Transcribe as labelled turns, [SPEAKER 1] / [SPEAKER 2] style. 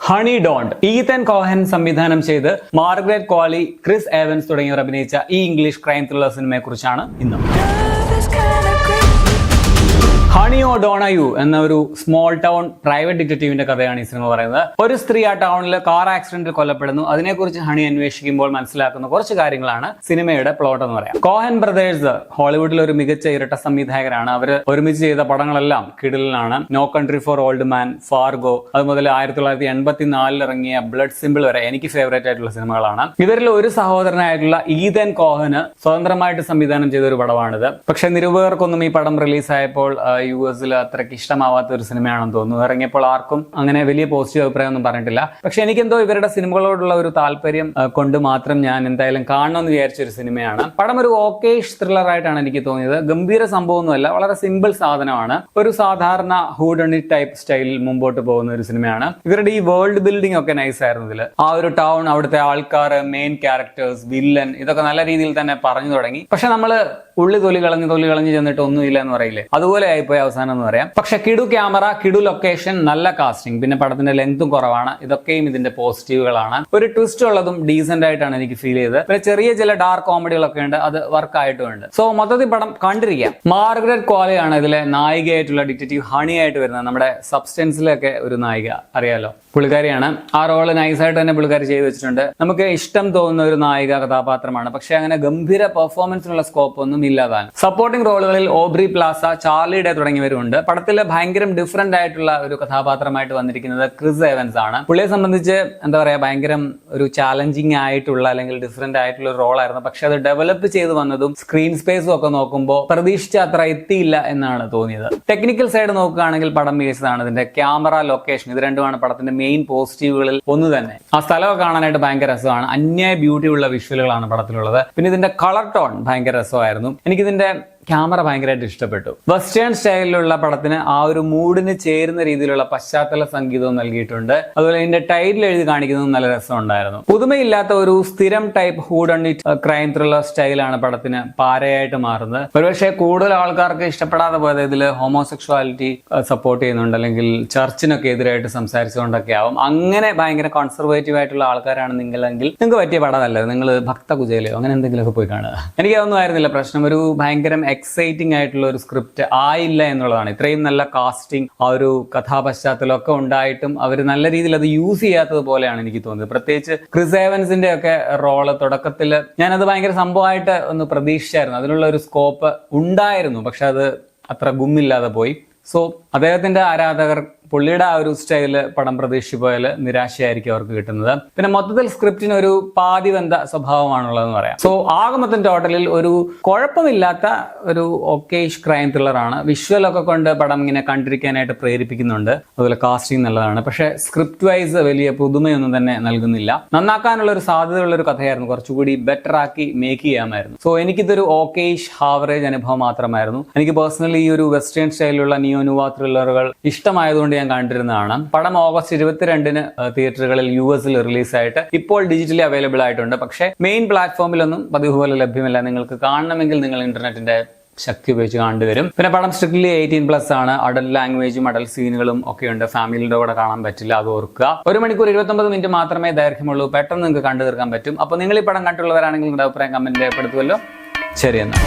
[SPEAKER 1] Honey don't Ethan Cohen സംവിധാനം ചെയ്ത് Margaret ക്വാലി, Chris ഏവൻസ് തുടങ്ങിയവർ അഭിനയിച്ച ഈ ഇംഗ്ലീഷ് ക്രൈം ത്രില്ലർ സിനിമയെ കുറിച്ചാണ് ഇന്ന്. ഹണി ഓ ഡോണയു എന്ന ഒരു സ്മോൾ ടൗൺ പ്രൈവറ്റ് ഡിറ്റക്റ്റീവിന്റെ കഥയാണ് ഈ സിനിമ പറയുന്നത്. ഒരു സ്ത്രീ ആ ടൗണിൽ കാർ ആക്സിഡന്റിൽ കൊല്ലപ്പെടുന്നു. അതിനെക്കുറിച്ച് ഹണി അന്വേഷിക്കുമ്പോൾ മനസ്സിലാക്കുന്ന കുറച്ച് കാര്യങ്ങളാണ് സിനിമയുടെ പ്ലോട്ട് എന്ന് പറയാം. കോഹൻ ബ്രദേഴ്സ് ഹോളിവുഡിലെ ഒരു മികച്ച ഇരട്ട സംവിധായകരാണ്. അവർ ഒരുമിച്ച് ചെയ്ത പടങ്ങളെല്ലാം കിടിലാണ്. No country for old man, Fargo, അതുമുതൽ 1984 ഇറങ്ങിയ ബ്ലഡ് സിമ്പിൾ വരെ എനിക്ക് ഫേവറേറ്റ് ആയിട്ടുള്ള സിനിമകളാണ്. ഇവരിൽ ഒരു സഹോദരനായിട്ടുള്ള ഈതൻ കോഹന് സ്വതന്ത്രമായിട്ട് സംവിധാനം ചെയ്ത ഒരു പടമാണിത്. പക്ഷെ നിരൂപകർക്കൊന്നും ഈ പടം റിലീസായപ്പോൾ US അത്രയ്ക്ക് ഇഷ്ടമാവാത്ത ഒരു സിനിമയാണെന്ന് തോന്നുന്നു. ഇറങ്ങിയപ്പോൾ ആർക്കും അങ്ങനെ വലിയ പോസിറ്റീവ് അഭിപ്രായം ഒന്നും പറഞ്ഞിട്ടില്ല. പക്ഷെ എനിക്കെന്തോ ഇവരുടെ സിനിമകളോടുള്ള ഒരു താല്പര്യം കൊണ്ട് മാത്രം ഞാൻ എന്തായാലും കാണണമെന്ന് വിചാരിച്ച ഒരു സിനിമയാണ്. പടം ഒരു ഓക്കേഷ് ത്രില്ലർ ആയിട്ടാണ് എനിക്ക് തോന്നിയത്. ഗംഭീര സംഭവമൊന്നുമല്ല, വളരെ സിമ്പിൾ സാധനമാണ്. ഒരു സാധാരണ ഹൂഡണി ടൈപ്പ് സ്റ്റൈലിൽ മുമ്പോട്ട് പോകുന്ന ഒരു സിനിമയാണ്. ഇവരുടെ ഈ വേൾഡ് ബിൽഡിംഗ് ഒക്കെ നൈസ് ആയിരുന്നു. ഇതിൽ ആ ഒരു ടൗൺ, അവിടുത്തെ ആൾക്കാർ, മെയിൻ ക്യാരക്ടേഴ്സ്, വില്ലൻ, ഇതൊക്കെ നല്ല രീതിയിൽ തന്നെ പറഞ്ഞു തുടങ്ങി. പക്ഷെ നമ്മള് തൊലി കളഞ്ഞ് ചെന്നിട്ട് ഒന്നുമില്ല എന്ന് പറയില്ലേ, അതുപോലെ ആയിപ്പോയി അവസാനം എന്ന് പറയാം. പക്ഷെ കിടു ക്യാമറ, കിടു ലൊക്കേഷൻ, നല്ല കാസ്റ്റിംഗ്, പിന്നെ പടത്തിന്റെ ലെങ്തും കുറവാണ്. ഇതൊക്കെയും ഇതിന്റെ പോസിറ്റീവുകളാണ്. ഒരു ട്വിസ്റ്റ് ഉള്ളതും ഡീസന്റ് ആയിട്ടാണ് എനിക്ക് ഫീൽ ചെയ്തത്. പിന്നെ ചെറിയ ചില ഡാർക്ക് കോമഡികളൊക്കെ ഉണ്ട്, അത് വർക്ക് ആയിട്ടുമുണ്ട്. സോ മൊത്തത്തിൽ പടം കണ്ടിരിക്കാം. മാർഗരറ്റ് ക്വാലിയാണ് ഇതിലെ നായികയായിട്ടുള്ള ഡിറ്റക്റ്റീവ് ഹണി ആയിട്ട് വരുന്നത്. നമ്മുടെ സബ്സ്റ്റൻസിലൊക്കെ ഒരു നായിക അറിയാലോ, പുള്ളിക്കാരിയാണ്. ആ റോള് നൈസായിട്ട് തന്നെ പുള്ളിക്കാരി ചെയ്തു വെച്ചിട്ടുണ്ട്. നമുക്ക് ഇഷ്ടം തോന്നുന്ന ഒരു നായിക കഥാപാത്രമാണ്. പക്ഷെ അങ്ങനെ ഗംഭീര പെർഫോമൻസിനുള്ള സ്കോപ്പ് ഒന്നും ഇല്ലാതാണ്. സപ്പോർട്ടിംഗ് റോളുകളിൽ ഓബ്രി പ്ലാസ, ചാർലി ഡേ തുടങ്ങിയവരുണ്ട്. പടത്തിലെ ഭയങ്കര ഡിഫറെന്റ് ആയിട്ടുള്ള ഒരു കഥാപാത്രമായിട്ട് വന്നിരിക്കുന്നത് ക്രിസ് ഏവൻസ് ആണ്. പുള്ളിയെ സംബന്ധിച്ച് എന്താ പറയാ, ഭയങ്കര ഒരു ചാലഞ്ചിങ് ആയിട്ടുള്ള അല്ലെങ്കിൽ ഡിഫറെന്റ് ആയിട്ടുള്ള ഒരു റോളായിരുന്നു. പക്ഷെ അത് ഡെവലപ്പ് ചെയ്ത് വന്നതും സ്ക്രീൻ സ്പേസും ഒക്കെ നോക്കുമ്പോൾ പ്രതീക്ഷിച്ച അത്ര എത്തിയില്ല എന്നാണ് തോന്നിയത്. ടെക്നിക്കൽ സൈഡ് നോക്കുകയാണെങ്കിൽ പടം മികച്ചതാണ്. ഇതിന്റെ ക്യാമറ, ലൊക്കേഷൻ, ഇത് രണ്ടുമാണ് പടത്തിന്റെ മെയിൻ പോസിറ്റീവുകളിൽ ഒന്ന് തന്നെ. ആ സ്ഥലമൊക്കെ കാണാനായിട്ട് ഭയങ്കര രസമാണ്. അന്യായ ബ്യൂട്ടി ഉള്ള വിഷ്വലുകളാണ് പടത്തിലുള്ളത്. പിന്നെ ഇതിന്റെ കളർ ടോൺ ഭയങ്കര രസമായിരുന്നു. എനിക്കിതിന്റെ ക്യാമറ ഭയങ്കരമായിട്ട് ഇഷ്ടപ്പെട്ടു. വെസ്റ്റേൺ സ്റ്റൈലിലുള്ള പടത്തിന് ആ ഒരു മൂഡിന് ചേരുന്ന രീതിയിലുള്ള പശ്ചാത്തല സംഗീതവും നൽകിയിട്ടുണ്ട്. അതുപോലെ ഇതിന്റെ ടൈറ്റിൽ എഴുതി കാണിക്കുന്നതും നല്ല രസമുണ്ടായിരുന്നു. പുതുമയില്ലാത്ത ഒരു സ്ഥിരം ടൈപ്പ് ഹൂഡണി ക്രൈം ത്രില്ലർ സ്റ്റൈലാണ് പടത്തിന് പാരയായിട്ട് മാറുന്നത്. ഒരുപക്ഷെ കൂടുതൽ ആൾക്കാർക്ക് ഇഷ്ടപ്പെടാതെ പോയത് ഇതിൽ ഹോമോസെക്ഷുവാലിറ്റി സപ്പോർട്ട് ചെയ്യുന്നുണ്ട്, അല്ലെങ്കിൽ ചർച്ചിനൊക്കെ എതിരായിട്ട് സംസാരിച്ചുകൊണ്ടൊക്കെ ആവും. അങ്ങനെ ഭയങ്കര കോൺസർവേറ്റീവ് ആയിട്ടുള്ള ആൾക്കാരാണ് നിങ്ങളെങ്കിൽ നിങ്ങൾക്ക് പറ്റിയ പടമല്ല. നിങ്ങൾ ഭക്ത കുചേലയോ അങ്ങനെ എന്തെങ്കിലുമൊക്കെ പോയി കാണുക. എനിക്കതൊന്നും ആയിരുന്നില്ല പ്രശ്നം. ഒരു ഭയങ്കര എക്സൈറ്റിംഗ് ആയിട്ടുള്ള ഒരു സ്ക്രിപ്റ്റ് ആയില്ല എന്നുള്ളതാണ്. ഇത്രയും നല്ല കാസ്റ്റിംഗ്, ആ ഒരു കഥാപശ്ചാത്തലം ഒക്കെ ഉണ്ടായിട്ടും അവർ നല്ല രീതിയിൽ അത് യൂസ് ചെയ്യാത്തത് പോലെയാണ് എനിക്ക് തോന്നിയത്. പ്രത്യേകിച്ച് ക്രിസ് ഏവൻസിന്റെ ഒക്കെ റോള് തുടക്കത്തിൽ ഞാനത് ഭയങ്കര സംഭവമായിട്ട് ഒന്ന് പ്രതീക്ഷിച്ചായിരുന്നു. അതിനുള്ള ഒരു സ്കോപ്പ് ഉണ്ടായിരുന്നു, പക്ഷെ അത് അത്ര ഗുമ്മില്ലാതെ പോയി. സോ അദ്ദേഹത്തിന്റെ ആരാധകർ പുള്ളിയുടെ ആ ഒരു സ്റ്റൈല് പടം പ്രതീക്ഷിച്ചു പോയാൽ നിരാശയായിരിക്കും അവർക്ക് കിട്ടുന്നത്. പിന്നെ മൊത്തത്തിൽ സ്ക്രിപ്റ്റിന് ഒരു പാതിവന്ത സ്വഭാവമാണുള്ളതെന്ന് പറയാം. സോ ആകെ മൊത്തം ടോട്ടലിൽ ഒരു കുഴപ്പമില്ലാത്ത ഒരു ഓക്കേഷ് ക്രൈം ത്രില്ലറാണ്. വിഷ്വലൊക്കെ കൊണ്ട് പടം ഇങ്ങനെ കണ്ടിരിക്കാനായിട്ട് പ്രേരിപ്പിക്കുന്നുണ്ട്. അതുപോലെ കാസ്റ്റിംഗ് നല്ലതാണ്. പക്ഷെ സ്ക്രിപ്റ്റ് വൈസ് വലിയ പുതുമയൊന്നും തന്നെ നൽകുന്നില്ല. നന്നാക്കാനുള്ള ഒരു സാധ്യതയുള്ള ഒരു കഥയായിരുന്നു. കുറച്ചുകൂടി ബെറ്റർ ആക്കി മേക്ക് ചെയ്യാമായിരുന്നു. സോ എനിക്കിതൊരു ഓക്കേഷ് ഹാവറേജ് അനുഭവം മാത്രമായിരുന്നു. എനിക്ക് പേഴ്സണലി ഈ ഒരു വെസ്റ്റേൺ സ്റ്റൈലിലുള്ള നിയോ നുവ ത്രില്ലറുകൾ ഇഷ്ടമായതുകൊണ്ട് ഞാൻ കണ്ടിരുന്നതാണ്. പടം ഓഗസ്റ്റ് 22 തിയേറ്ററുകളിൽ US റിലീസായിട്ട് ഇപ്പോൾ ഡിജിറ്റലി അവൈലബിൾ ആയിട്ടുണ്ട്. പക്ഷേ മെയിൻ പ്ലാറ്റ്ഫോമിലൊന്നും പതിവ് പോലെ ലഭ്യമല്ല. നിങ്ങൾക്ക് കാണണമെങ്കിൽ നിങ്ങൾ ഇന്റർനെറ്റിന്റെ ശക്തി ഉപയോഗിച്ച് കണ്ടുവരും. പിന്നെ പടം സ്ട്രിക്ട്ലി 18+ ആണ്. അഡൽട്ട് ലാംഗ്വേജും അഡൽട്ട് സീനുകളും ഒക്കെ ഉണ്ട്. ഫാമിലിയുടെ കൂടെ കാണാൻ പറ്റില്ല, അത് ഓർക്കുക. 1 മണിക്കൂർ 29 മിനിറ്റ് മാത്രമേ ദൈർഘ്യമുള്ളൂ. പെട്ടെന്ന് നിങ്ങൾക്ക് കണ്ടു തീർക്കാൻ പറ്റും. അപ്പോൾ നിങ്ങൾ ഈ പടം കണ്ടുള്ളവരാണെങ്കിൽ നിങ്ങളുടെ അഭിപ്രായം കമന്റിൽ രേഖപ്പെടുത്തുമല്ലോ. ശരി എന്നാൽ.